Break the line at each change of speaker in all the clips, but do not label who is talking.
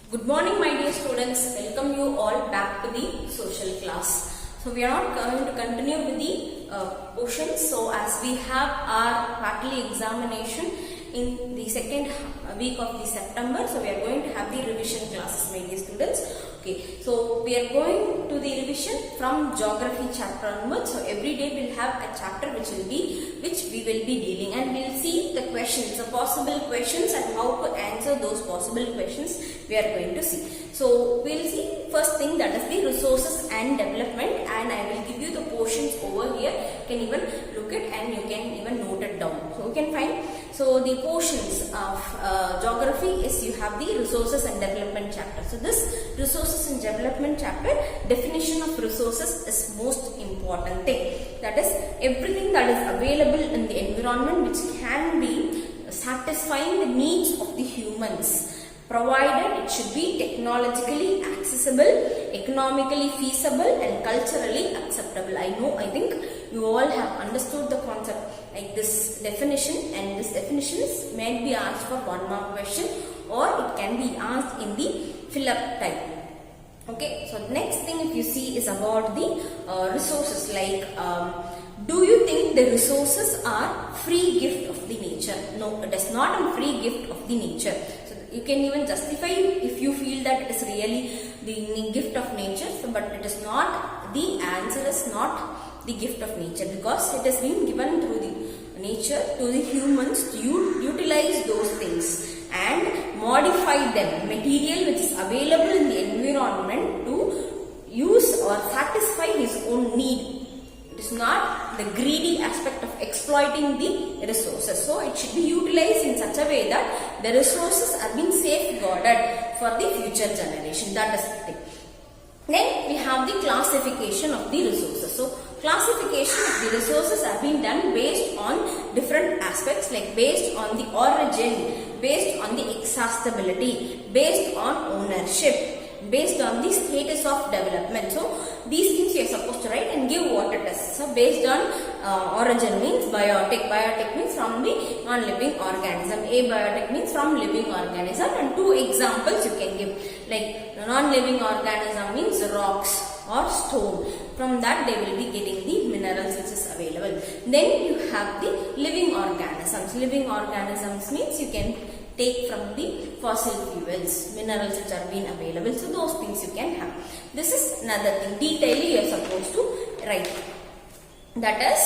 Good morning, my dear students. Welcome you all back to the social class. So we are not going to continue with the portions. So as we have our quarterly examination in the second week of the September, so we are going to have the revision classes, my dear students. Okay, so we are going to the revision from geography chapter onwards. So every day we will have a chapter which we will be dealing, and we will see the questions, the possible questions, and how to answer those possible questions we are going to see. So we will see first thing, that is the resources and development, and I will give you the portions over here. You can even look it and you can even note it down. So you can find. So the portions of geography is, you have the resources and development chapter. So this resources and development chapter, definition of resources is most important thing. That is everything that is available in the environment which can be satisfying the needs of the humans, provided it should be technologically accessible, economically feasible, and culturally acceptable. I think you all have understood the concept like this definition, and this definition may be asked for 1 mark question, or it can be asked in the fill-up type. Okay, so next thing if you see is about the resources, like do you think the resources are free gift of the nature? No, it is not a free gift of the nature. So you can even justify if you feel that it is really the gift of nature, so, but it is not. The answer is not the gift of nature, because it has been given through the nature to the humans to utilize those things and modify them, material which is available in the environment, to use or satisfy his own need. It is not the greedy aspect of exploiting the resources. So it should be utilized in such a way that the resources are being safeguarded for the future generation. That is the thing. Then we have the classification of the resources. So classification of the resources have been done based on different aspects, like based on the origin, based on the accessibility, based on ownership, based on the status of development. So these things you are supposed to write and give what it is. So based on origin means biotic. Biotic means from the non-living organism. Abiotic means from living organism, and 2 examples you can give. Like non-living organism means rocks or stone. From that they will be getting the minerals which is available. Then you have the living organisms. Living organisms means you can take from the fossil fuels, minerals which are being available. So those things you can have. This is another thing. Detail you are supposed to write. That is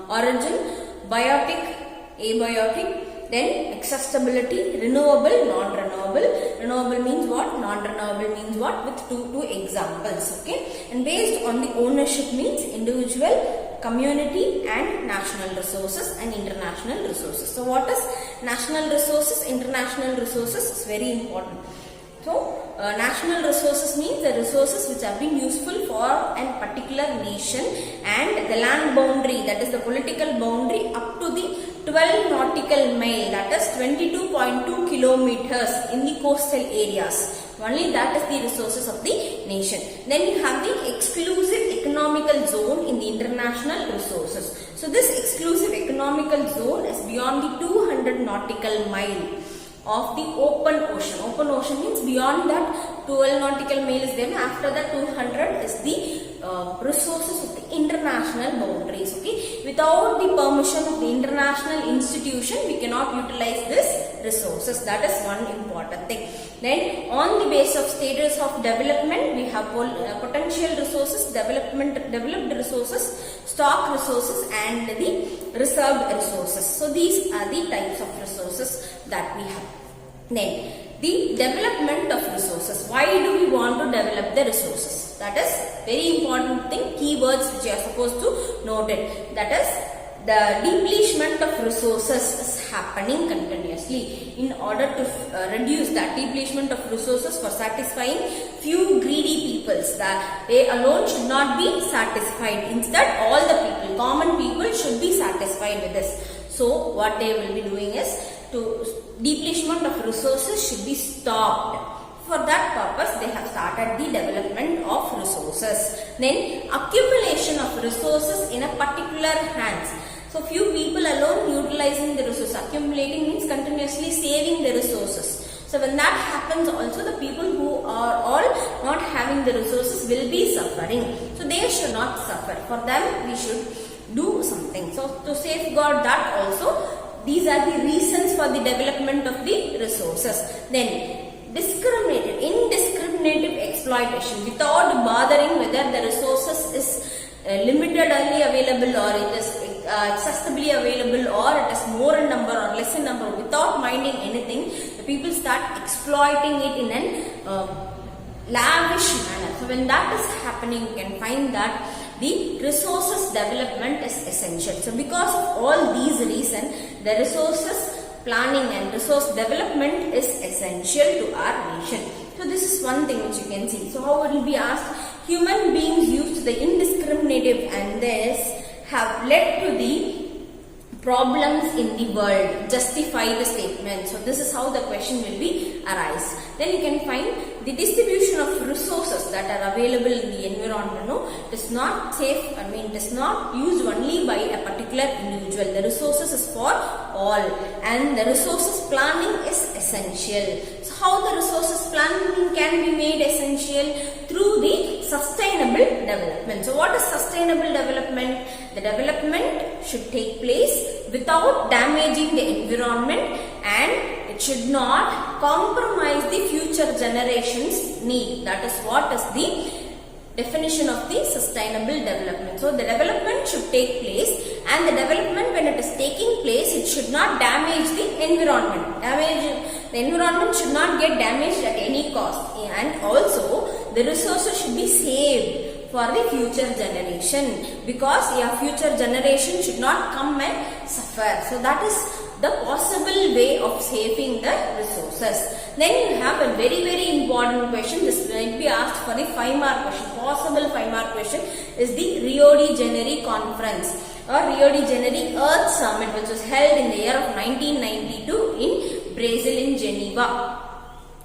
origin, biotic, abiotic. Then accessibility, renewable, non-renewable. Renewable means what? Non-renewable means what? With two examples. Okay. And based on the ownership means individual, community, and national resources and international resources. So what is national resources, international resources is very important. So national resources means the resources which have been useful for a particular nation, and the land boundary, that is the political boundary, up to the 12 nautical mile, that is 22.2 kilometers in the coastal areas. Only that is the resources of the nation. Then you have the exclusive economical zone in the international resources. So this exclusive economical zone is beyond the 200 nautical mile of the open ocean. Open ocean means beyond that 12 nautical mile is there. After that 200 is the resources of the international boundaries. Okay, without the permission of the international institution, we cannot utilize this resources. That is one important thing. Then on the base of status of development, we have potential resources, developed resources, stock resources, and the reserved resources. So these are the types of resources that we have. Then the development of resources. Why do we want to develop the resources? That is very important thing. Keywords which you are supposed to note it. That is, the depletion of resources is happening continuously. In order to reduce that depletion of resources for satisfying few greedy peoples, that they alone should not be satisfied. Instead, all the people, common people, should be satisfied with this. So what they will be doing is, to depletion of resources should be stopped. For that purpose, they have started the development of resources. Then accumulation of resources in a particular hands. So few people alone utilizing the resource. Accumulating means continuously saving the resources. So when that happens also, the people who are all not having the resources will be suffering. So they should not suffer. For them we should do something. So to safeguard that also, these are the reasons for the development of the resources. Then indiscriminative exploitation without bothering whether the resources is limitedly available or it is accessibly available or it is more in number or less in number, without minding anything, the people start exploiting it in an lavish manner. So when that is happening, you can find that the resources development is essential. So because of all these reasons, the resources planning and resource development is essential to our nation. So this is one thing which you can see. So how it will be asked, human beings used the indiscriminative and this have led to the problems in the world. Justify the statement. So this is how the question will be arise. Then you can find the distribution of resources that are available in the environment. No, it is not safe. It is not used only by a particular individual. The resources is for all, and the resources planning is essential. So how the resources planning can be made essential? Through the sustainable development. So what is sustainable development? The development should take place without damaging the environment, and it should not compromise the future generations' need. That is what is the definition of the sustainable development. So the development should take place, and the development, when it is taking place, it should not damage the environment. The environment should not get damaged at any cost, and also the resources should be saved for the future generation, because your future generation should not come and suffer. So that is the possible way of saving the resources. Then you have a very important question. This might be asked for the 5-mark question. Possible 5-mark question is the Rio de Janeiro conference or Rio de Janeiro Earth Summit, which was held in the year of 1992 in Brazil, in Geneva.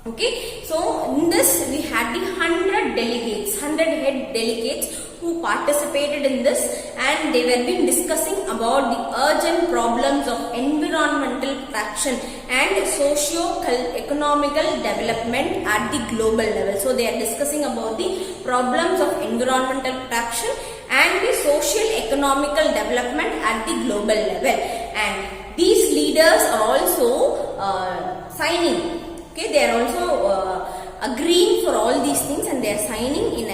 Okay, so in this we had the 100 head delegates who participated in this, and they were been discussing about the urgent problems of environmental protection and socio-economical development at the global level. So they are discussing about the problems of environmental protection and the socio-economical development at the global level, and these leaders are also signing. Okay, they are also agreeing for all these things, and they are signing in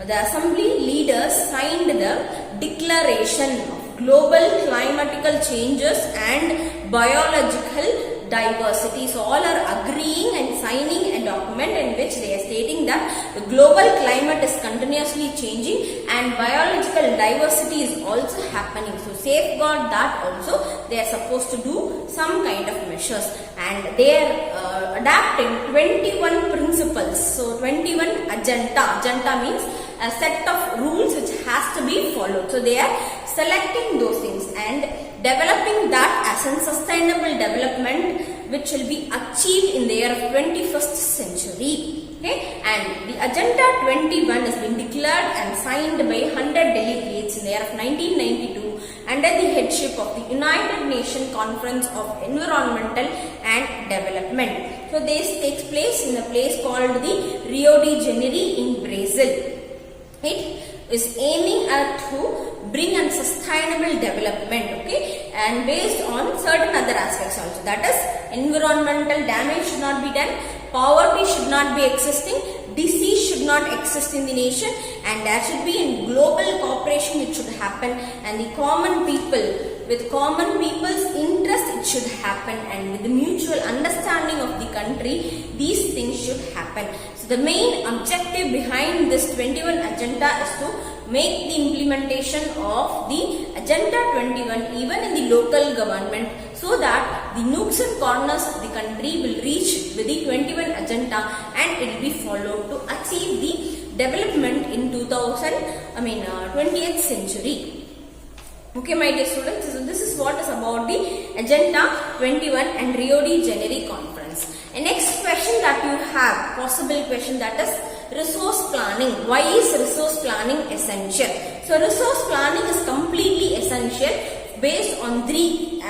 the assembly leaders signed the Declaration of Global Climatical Changes and Biological Diversity. So all are agreeing and signing a document in which they are stating that the global climate is continuously changing and biological diversity is also happening. So safeguard that also they are supposed to do some kind of measures, and they are adapting 21 principles. So 21 agenda means a set of rules which has to be followed. So they are selecting those things and developing that as a sustainable development which will be achieved in the year of 21st century. Okay, and the Agenda 21 has been declared and signed by 100 delegates in the year of 1992 under the headship of the United Nations Conference of Environmental and Development. So this takes place in a place called the Rio de Janeiro in Brazil. It is aiming at to bring a sustainable development, okay, and based on certain other aspects also. That is, environmental damage should not be done, poverty should not be existing, disease should not exist in the nation, and there should be in global cooperation it should happen, and the common people, with common people's interest it should happen, and with the mutual understanding of the country these things should happen. So the main objective behind this 21 agenda is to make the implementation of the Agenda 21 even in the local government, so that the nooks and corners of the country will reach with the 21 agenda and it will be followed to achieve the development in 20th century. Okay, my dear students, so this is what is about the Agenda 21 and Rio de Janeiro conference. And next question that you have, possible question, that is resource planning. Why is resource planning essential? So resource planning is completely essential based on these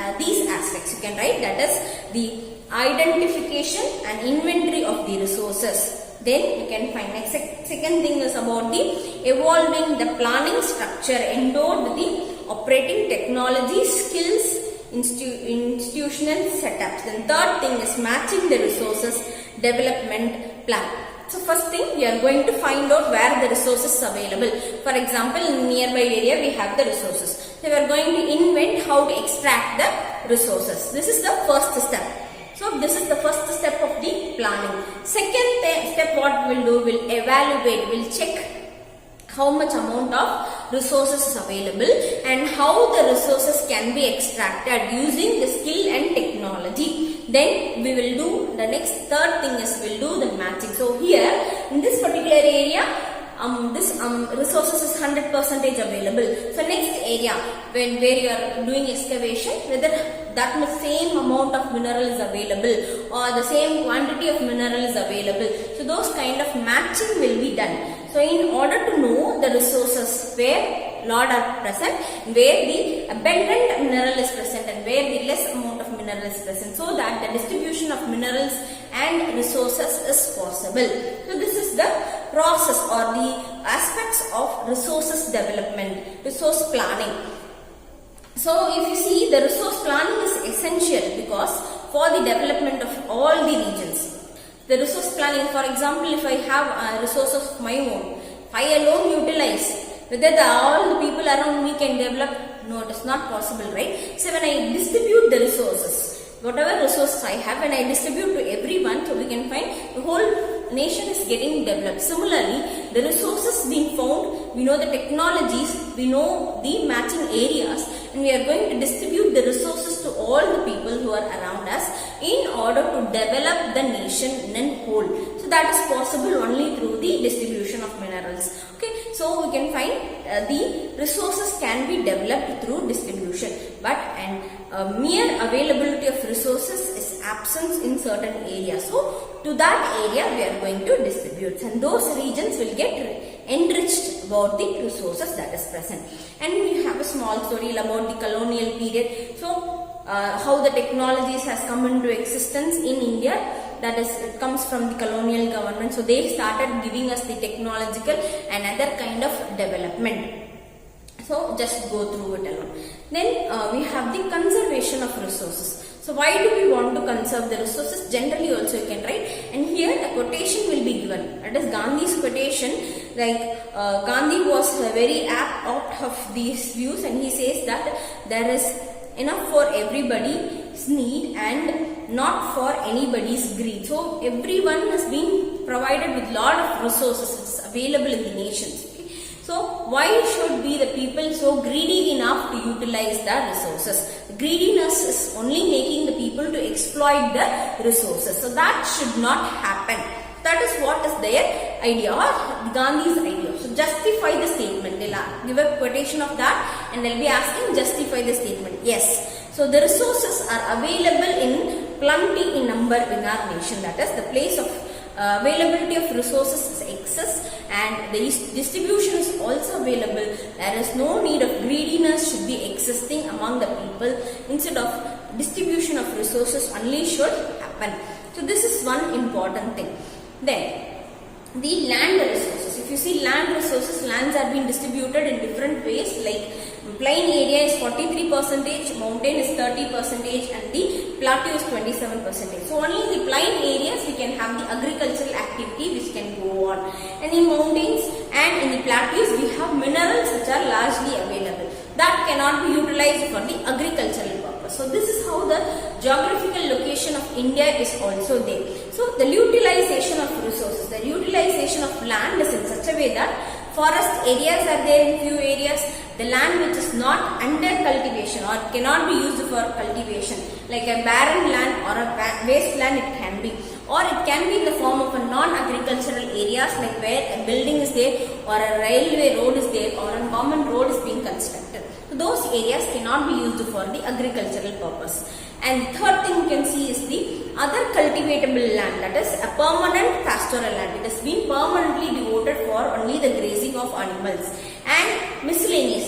aspects. You can write, that is the identification and inventory of the resources. Then you can find next second thing is about the evolving the planning structure endowed with the operating technology skills, institutional setups. Then third thing is matching the resources development plan. So first thing, we are going to find out where the resources are available. For example, in nearby area we have the resources. So we are going to invent how to extract the resources. This is the first step. So this is the first step of the planning. Second step, what we will do, will evaluate, will check how much amount of resources is available and how the resources can be extracted using the skill and technology. Then we will do the next third thing is we will do the matching. So here in this particular area, this resources is 100% available. So next area where you are doing excavation, whether that same amount of mineral is available or the same quantity of mineral is available. So those kind of matching will be done. So in order to know the resources where lot are present, where the abundant mineral is present and where the less amount of mineral is present, so that the distribution of minerals and resources is possible. So this is the process or the aspects of resources development, resource planning. So if you see, the resource planning is essential because for the development of all the regions. The resource planning, for example, if I have a resource of my own, I alone utilize, whether all the people around me can develop, no, it is not possible, right? So when I distribute the resources, whatever resources I have, when I distribute to everyone, so we can find the whole nation is getting developed. Similarly, the resources being found, we know the technologies, we know the matching areas, and we are going to distribute the resources to all the people who are around us in order to develop the nation in whole. So that is possible only through the distribution of minerals. Okay, so we can find the resources can be developed through distribution, but mere availability of resources is absence in certain areas. So to that area we are going to distribute, and those regions will get enriched about the resources that is present. And we have a small story about the colonial period. So how the technologies has come into existence in India, that is, it comes from the colonial government. So they started giving us the technological and other kind of development. So just go through it alone. Then we have the conservation of resources. So why do we want to conserve the resources? Generally also you can write, and here a quotation will be given. That is Gandhi's quotation. Like Gandhi was very apt of these views, and he says that there is enough for everybody's need and not for anybody's greed. So everyone has been provided with lot of resources. It's available in the nations. So why should be the people so greedy enough to utilize the resources? Greediness is only making the people to exploit the resources. So that should not happen. That is what is their idea or Gandhi's idea. So justify the statement. They'll give a quotation of that and they'll be asking justify the statement. Yes. So the resources are available in plenty in number in our nation. That is, the place of availability of resources is excess and the distribution is also available. There is no need of greediness should be existing among the people. Instead of distribution of resources only should happen. So this is one important thing. Then the land resources. If you see land resources, lands are being distributed in different ways. Like plain area is 43%, mountain is 30%, and the plateau is 27%. So only in the plain areas we can have the agricultural activity which can go on. And in mountains and in the plateaus we have minerals which are largely available. That cannot be utilized for the agricultural purpose. So this is how the geographical location of India is also there. So the utilization of resources, the utilization of land is in such a way that forest areas are there in few areas. The land which is not under cultivation or cannot be used for cultivation, like a barren land or a wasteland it can be. Or it can be in the form of a non-agricultural areas, like where a building is there or a railway road is there or a common road is being constructed. So those areas cannot be used for the agricultural purpose. And the third thing you can see is the other cultivatable land, that is a permanent pastoral land. It has been permanently devoted for only the grazing of animals. And miscellaneous,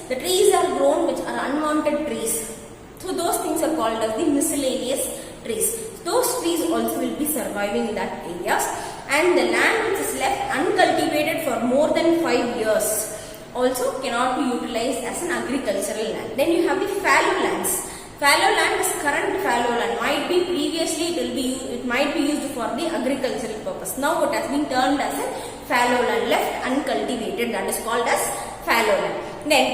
the trees are grown which are unwanted trees. So those things are called as the miscellaneous trees. Those trees also will be surviving in that areas, and the land which is left uncultivated for more than 5 years also cannot be utilized as an agricultural land. Then you have the fallow lands. Fallow land is current fallow land. Might be previously it might be used for the agricultural purpose. Now it has been termed as a fallow land, left uncultivated. That is called as fallow land. Then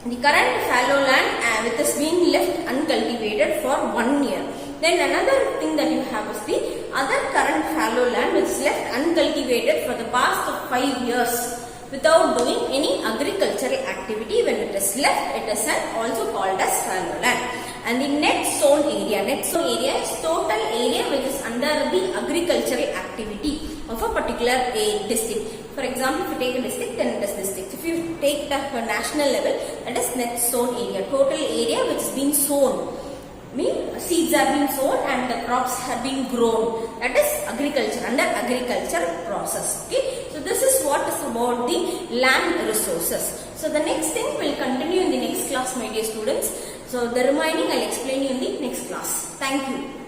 the current fallow land which has been left uncultivated for 1 year. Then another thing that you have is the other current fallow land which is left uncultivated for the past 5 years without doing any agricultural activity. When it is left, it is also called as fallow land. And the net zone area is total area which is under the agricultural activity of a particular district. For example, if you take a district, then it is district. If you take the national level, that is net zone area, total area which is being sown. Seeds are being sown and the crops have been grown. That is agriculture, under agriculture process. Okay, so this is what is about the land resources. So the next thing will continue in the next class, my dear students. So the remaining I will explain you in the next class. Thank you.